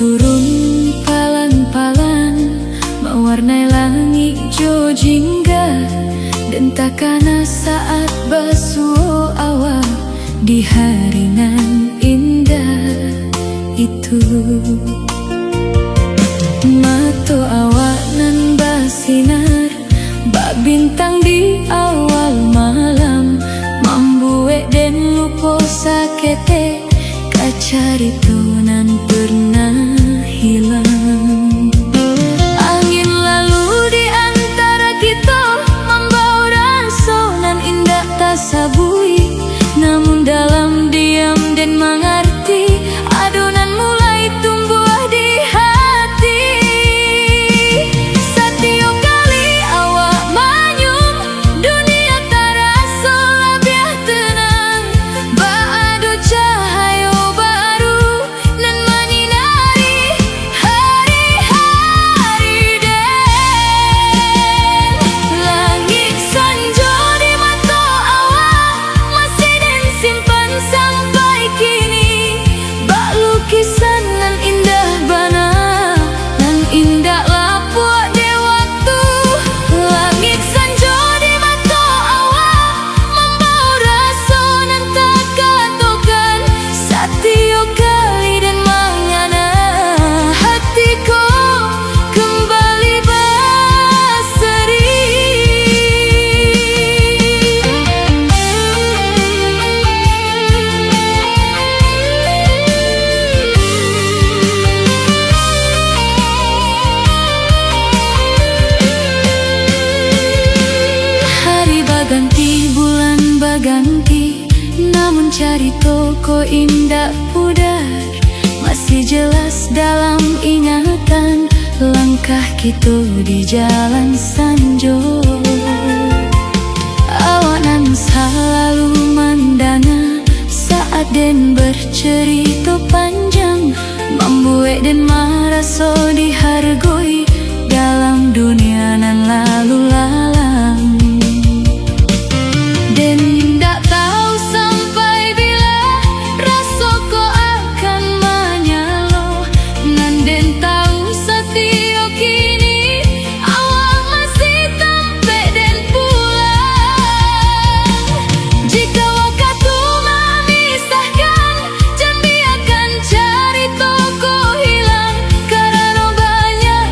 turun palan-palan, mewarnai langit jo jingga, dan takana saat basuh awal di hari nan indah itu. Mato awak nan basinar, bak bintang di awal malam, mambuek den lupo sakete, kacarito nan pernah hilang. Angin lalu di antara kita, membawa rasa nan indah tak sabui, namun dalam diam dan mengerti, adonan mulai tumbuh di hati. Setiap kali awak manyum, dunia terasa lebih tenang. Beradu cahaya baru nan menyinari hari-hari den. Langit sanjo di mata awak, masih den simpan sampai kini. Bak lukisan nan indah bana, nan indah lapuk di waktu. Langit sanjo di mata awak, membawa rasa nan tak katakan. Setiap kali dan mengana, hatiku kembali berseri. Hari baganti, bulan baganti, namun cari toko indah pudar masih jelas dalam ingatan. Langkah kita di jalan sanjo, awak nan selalu mandana saat den bercerita panjang, membuat den merasa dihargai dalam dunia nan lalu lalang. Den tak tahu sampai bila rasa ko akan menyala, nan den tahu setia kini awak masih tampek den pulang. Jika waktu memisahkan, jangan biarkan cari toko hilang, karena banyak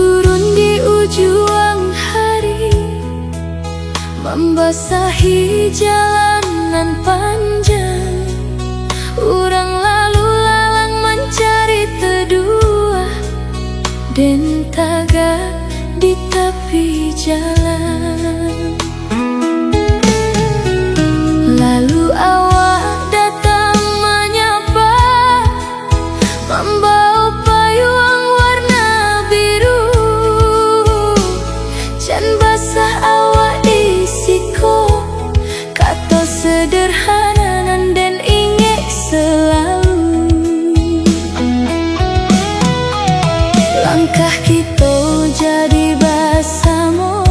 turun di ujung hari, membasahi jalanan panjang. Urang lalu lalang mencari teduh dan taga di tepi jalan. Lalu awak datang menyapa, membawa payung warna biru. Jan basah awak di siku, kata sederhana dan ingin selalu. Langkah kita jadi bersama,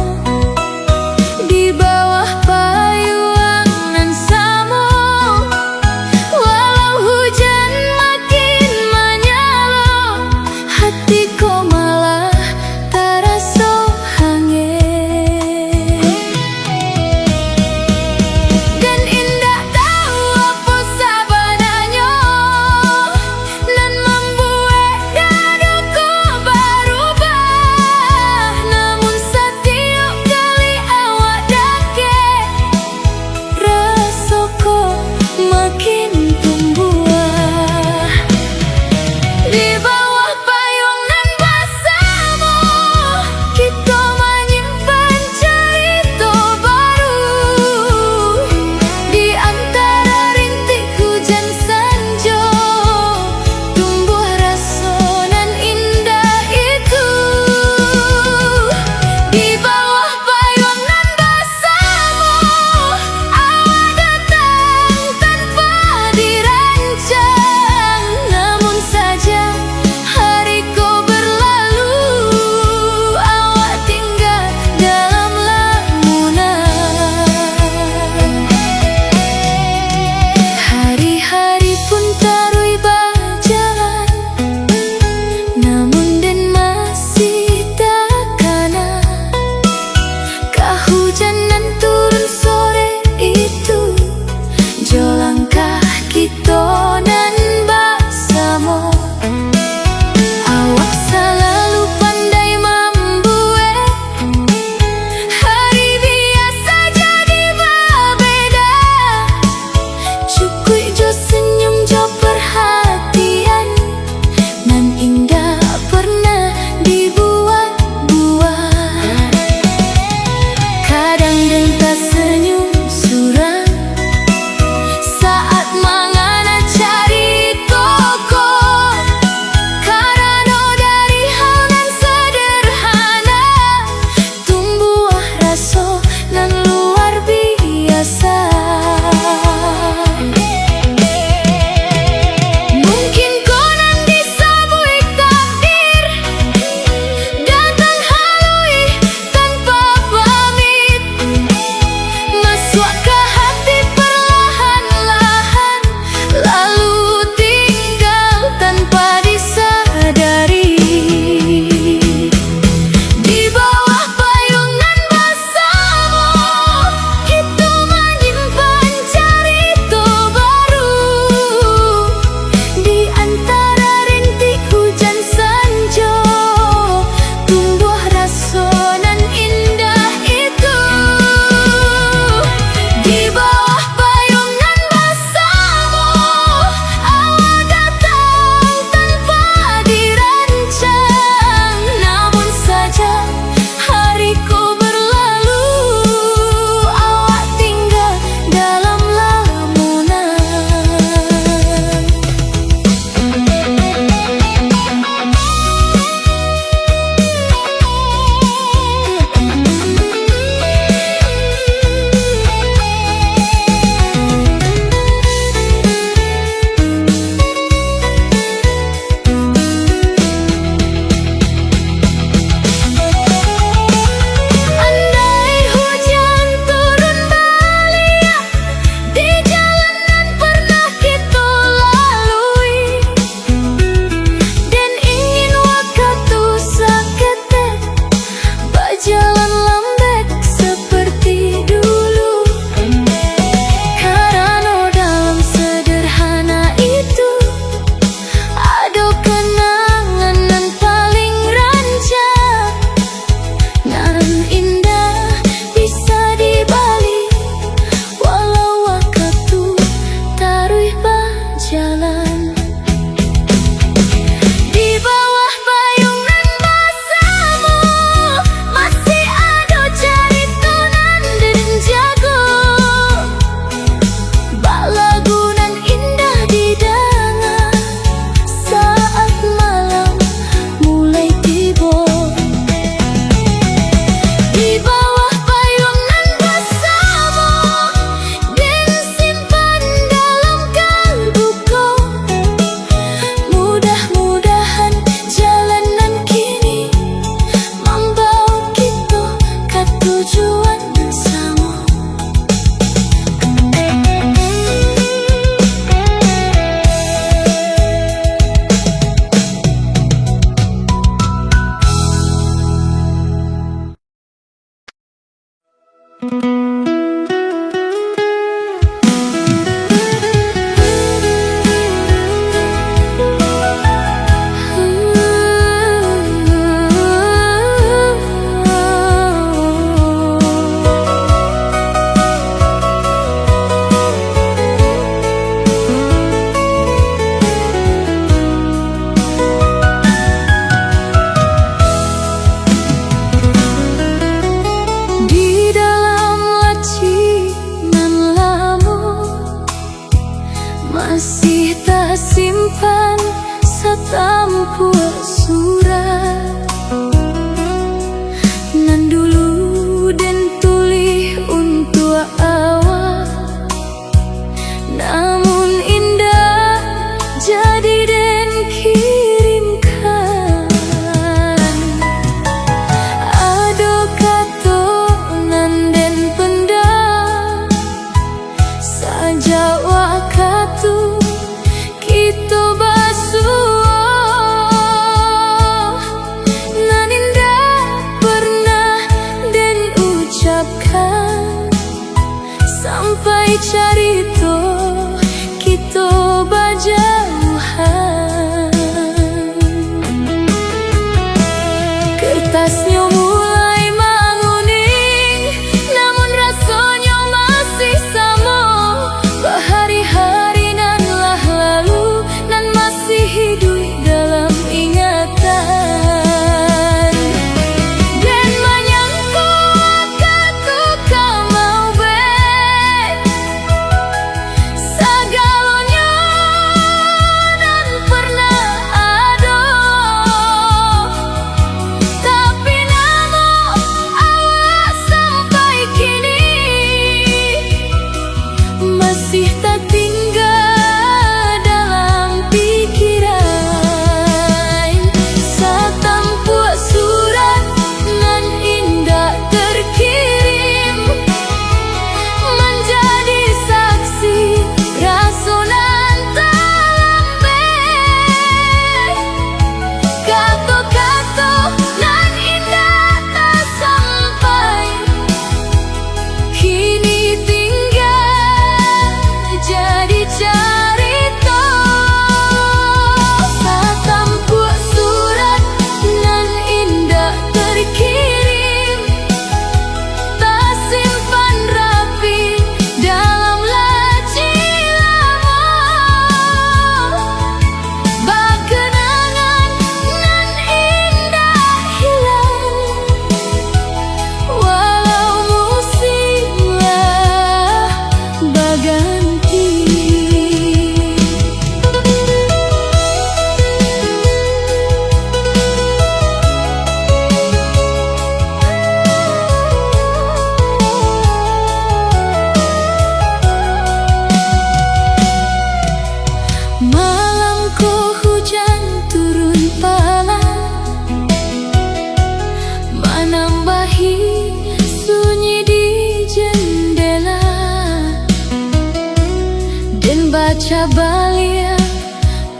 maca balia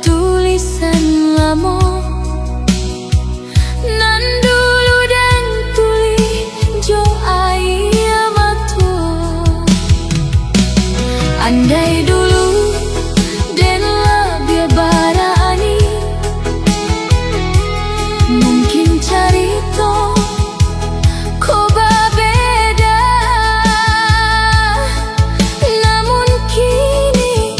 tulisan lamo nan dulu dan tuli jo aya matua. Andai dulu den labia baraani, mungkin carito ko babeda. Namun kini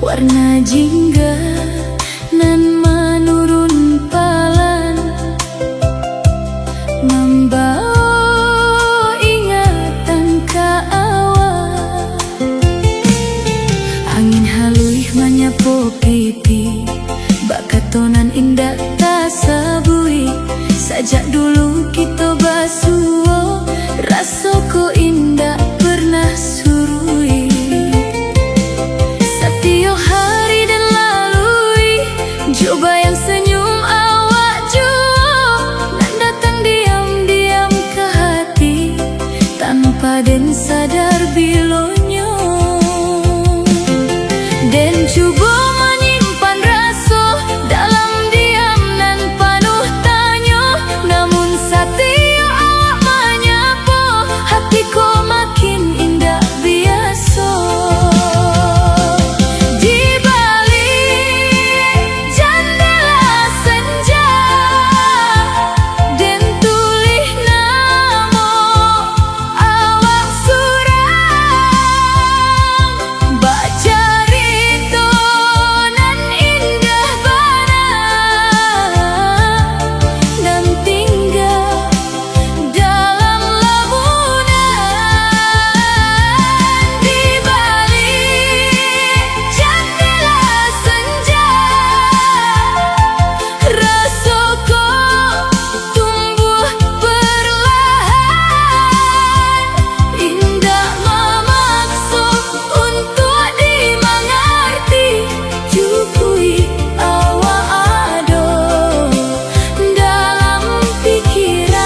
warna jingga nan menurun palan, membawa ingatan ka awak. Angin halus menyapu pipi, bak katonan indah tak sabui. Sajak dulu kita basuh, rasoko indah pernah surui. Setiap hari dan lalui, coba yang senyum awak jua, nan datang diam-diam ke hati, tanpa den sadar bilonyo. Den cuba menyimpan rasa dalam diam nan penuh tanya, namun setiap awak menyapa, hatiku makin indah biasa. Di balik jendela senja, den tulis nama awak surang, bak carita nan indah bana, dan tinggal dalam lamunan. Di balik jendela senja, rasoko tumbuh perlahan, indah memaksa untuk dimengerti. Cukui awak ado dalam pikiran.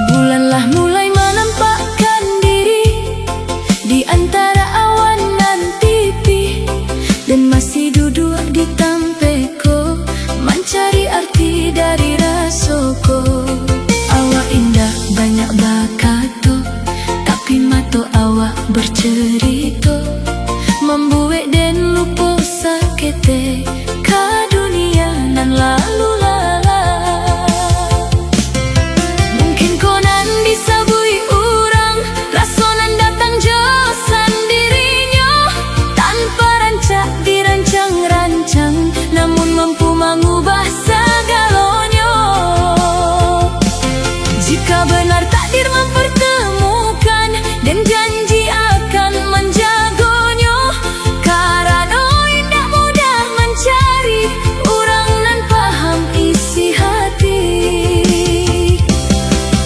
Bulanlah mulai menampakkan diri di antara awan dan pipi, dan masih duduk di tampeko mencari arti dari rasoko. Awak indah banyak bakato, tapi mata awak bercerita, membuat den lupa sakete ka dunia nan lalu lalang. Mungkin konan disabui orang, rasonan datang jo sendirinya, tanpa rancak dirancang-rancang, namun mampu mengubah segalanya. Jika benar takdir mempertemukan, dan janji akan menjaganya, karena indah mudah mencari orang nan paham isi hati.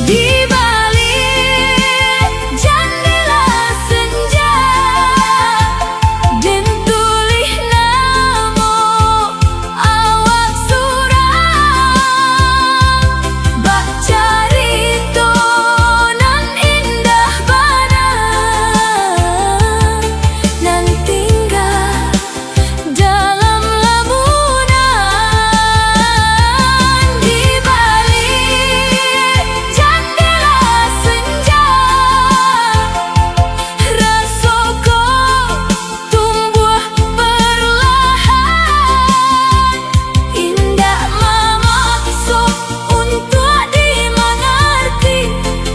Di balik jendela senja, den tulis nama awak surang, bak carita nan indah bana, nan tinggal dalam lamunan. Di balik jendela senja, rasoko tumbuh perlahan, indah memaksa untuk dimengerti.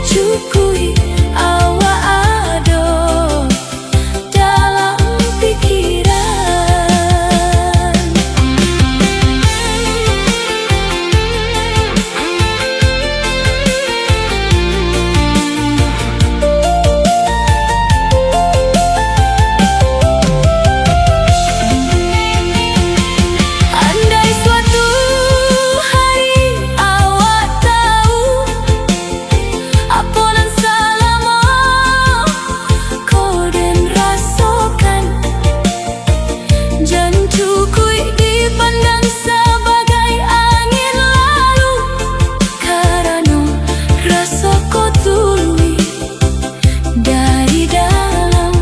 Cukui awak ado dalam pikiran. Andai suatu hari awak tahu apa nan selama kau den rasakan, jangan cukui dipandang sebagai angin lalu, karena rasa kau tului dari dalam.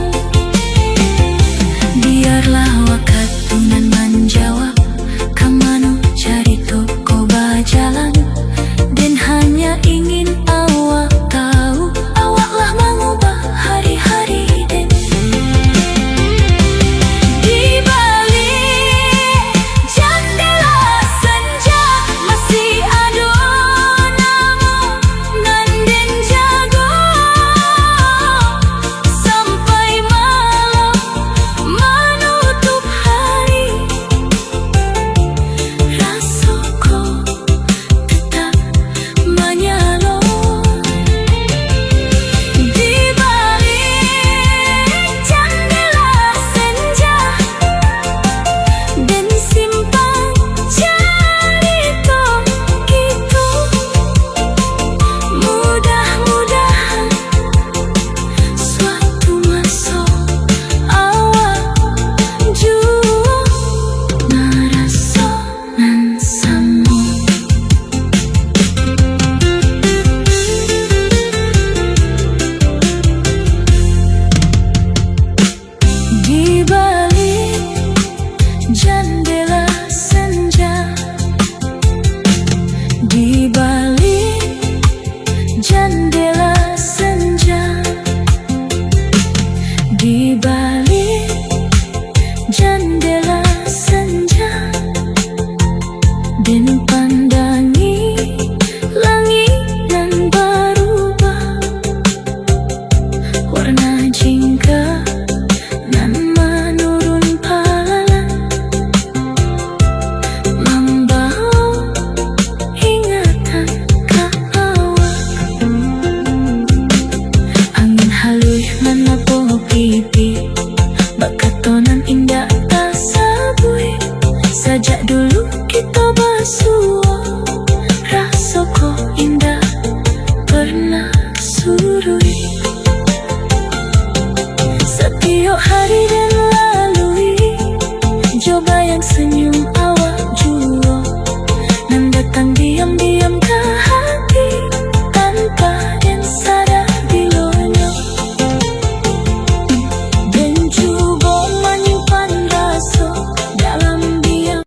Biarlah wakat tunan menjawab, kamano carito kau berjalan, dan hanya ingin awak tahu, awaklah mengubah hari-hari den. Di balik Sajak dulu kita basuh, rasa kok indah pernah surui. Setiap hari dan lalui, coba yang senyum awak jua, nan datang diam-diam ke hati tanpa den sadar bilonyo. Dan cuba menyimpan rasa dalam diam.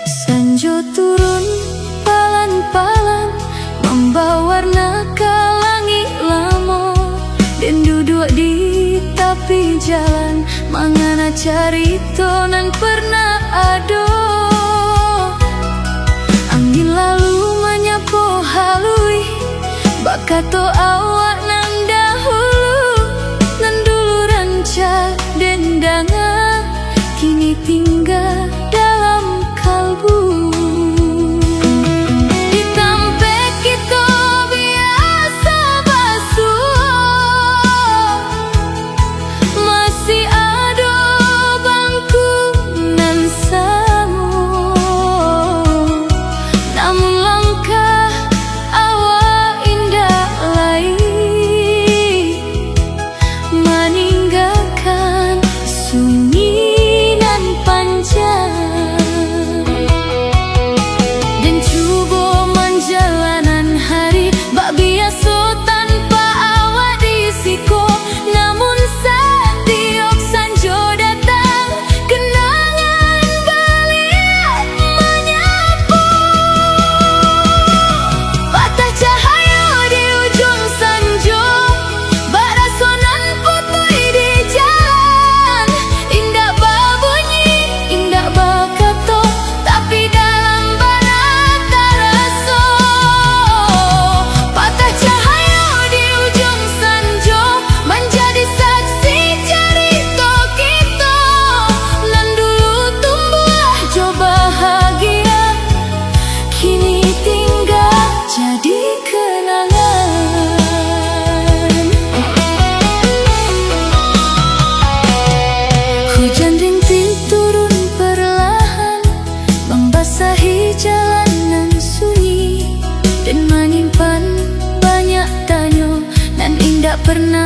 Sanjo turun palan-palan, membawa warna ke langit lamo, dan duduk di tepi jalan, mangana carito nan pernah ado. Angin lalu menyapu halui, bakato awak nan dahulu, nan dulu ranca dendangan, kini tinggal dalam kalbu. Ditampek kita biasa basuh, masih ada bangku nan samu, namun langkah awak indah lain, meninggalkan sunyi nan panjang. Dan cuba menjalanan hari bak biasa tanpa awak disiko, namun setiap sanjo datang, kenangan balik menyapu. Patah cahaya di ujung sanjo, bak rasonan putih di jalan. Indah babunyi, indah bakato, tapi dalam barat terasa. Patah cahaya di ujung sanjo, menjadi saksi cerita kita, nan dulu tumbuh jo bahagia, kini tinggal jadi kenangan. Hujan rintik turun perlahan, membasahi jalanan sunyi, dan menyimpan banyak tanya nan indah pernah